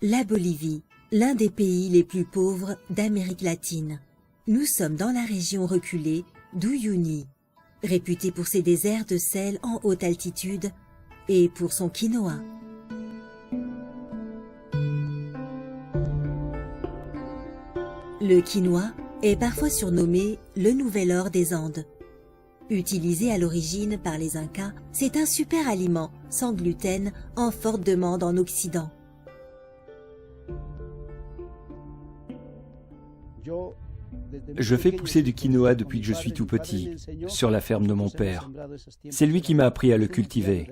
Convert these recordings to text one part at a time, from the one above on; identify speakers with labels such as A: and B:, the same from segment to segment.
A: La Bolivie, l'un des pays les plus pauvres d'Amérique latine. Nous sommes dans la région reculée d'Uyuni, réputée pour ses déserts de sel en haute altitude et pour son quinoa. Le quinoa est parfois surnommé le nouvel or des Andes. Utilisé à l'origine par les Incas, c'est un super aliment sans gluten en forte demande en Occident.
B: Je fais pousser du quinoa depuis que je suis tout petit, sur la ferme de mon père. C'est lui qui m'a appris à le cultiver.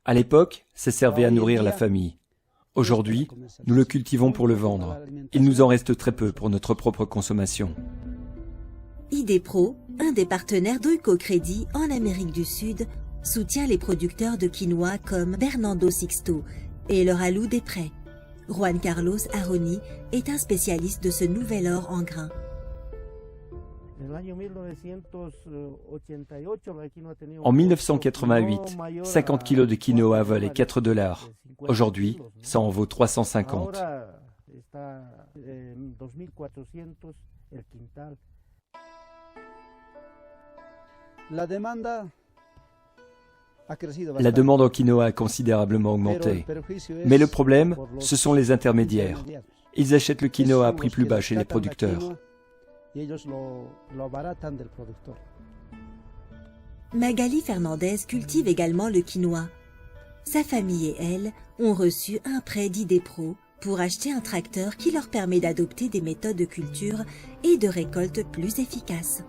B: À l'époque, ça servait à nourrir la famille. Aujourd'hui, nous le cultivons pour le vendre. Il nous en reste très peu pour notre propre consommation.
A: Idepro, un des partenaires d'Oikocrédit en Amérique du Sud, soutient les producteurs de quinoa comme Bernardo Sixto et leur alloue des prêts. Juan Carlos Aroni est un spécialiste de ce nouvel or en grains.
B: En 1988, 50 kilos de quinoa valaient 4 $. Aujourd'hui, ça en vaut 350. La demande en quinoa a considérablement augmenté. Mais le problème, ce sont les intermédiaires. Ils achètent le quinoa à prix plus bas chez les producteurs.
A: Magali Fernandez cultive également le quinoa. Sa famille et elle ont reçu un prêt d'Idepro pour acheter un tracteur qui leur permet d'adopter des méthodes de culture et de récolte plus efficaces.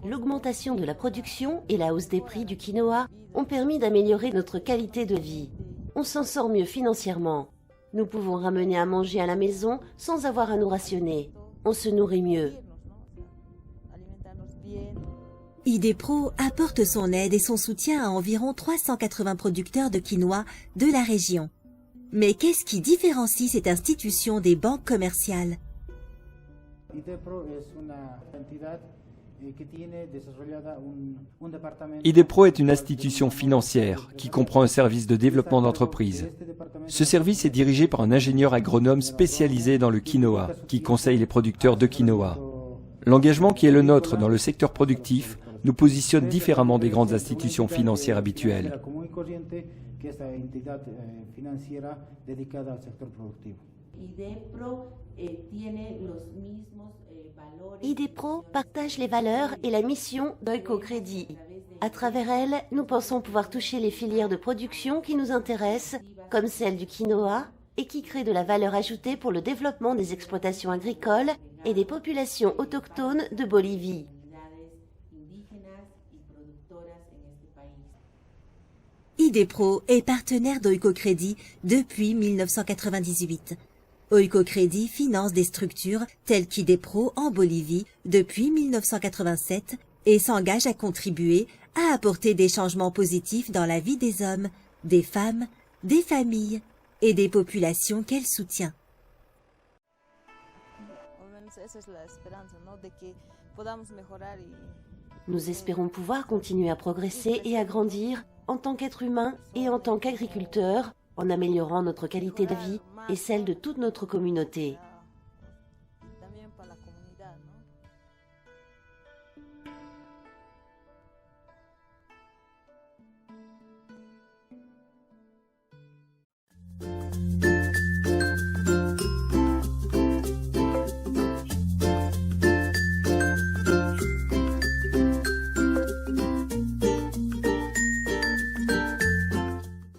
C: L'augmentation de la production et la hausse des prix du quinoa ont permis d'améliorer notre qualité de vie. On s'en sort mieux financièrement. Nous pouvons ramener à manger à la maison sans avoir à nous rationner. On se nourrit mieux.
A: Idepro apporte son aide et son soutien à environ 380 producteurs de quinoa de la région. Mais qu'est-ce qui différencie cette institution des banques commerciales?
B: Idepro est une institution financière qui comprend un service de développement d'entreprise. Ce service est dirigé par un ingénieur agronome spécialisé dans le quinoa, qui conseille les producteurs de quinoa. L'engagement qui est le nôtre dans le secteur productif nous positionne différemment des grandes institutions financières habituelles.
C: Idepro partage les valeurs et la mission d'Oikocrédit. À travers elle, nous pensons pouvoir toucher les filières de production qui nous intéressent, comme celle du quinoa, et qui créent de la valeur ajoutée pour le développement des exploitations agricoles et des populations autochtones de Bolivie.
A: Idepro est partenaire d'Oikocrédit depuis 1998. Oikocrédit finance des structures telles qu'Idepro en Bolivie depuis 1987 et s'engage à contribuer à apporter des changements positifs dans la vie des hommes, des femmes, des familles et des populations qu'elle soutient.
C: Nous espérons pouvoir continuer à progresser et à grandir en tant qu'être humain et en tant qu'agriculteur, en améliorant notre qualité de vie et celle de toute notre communauté.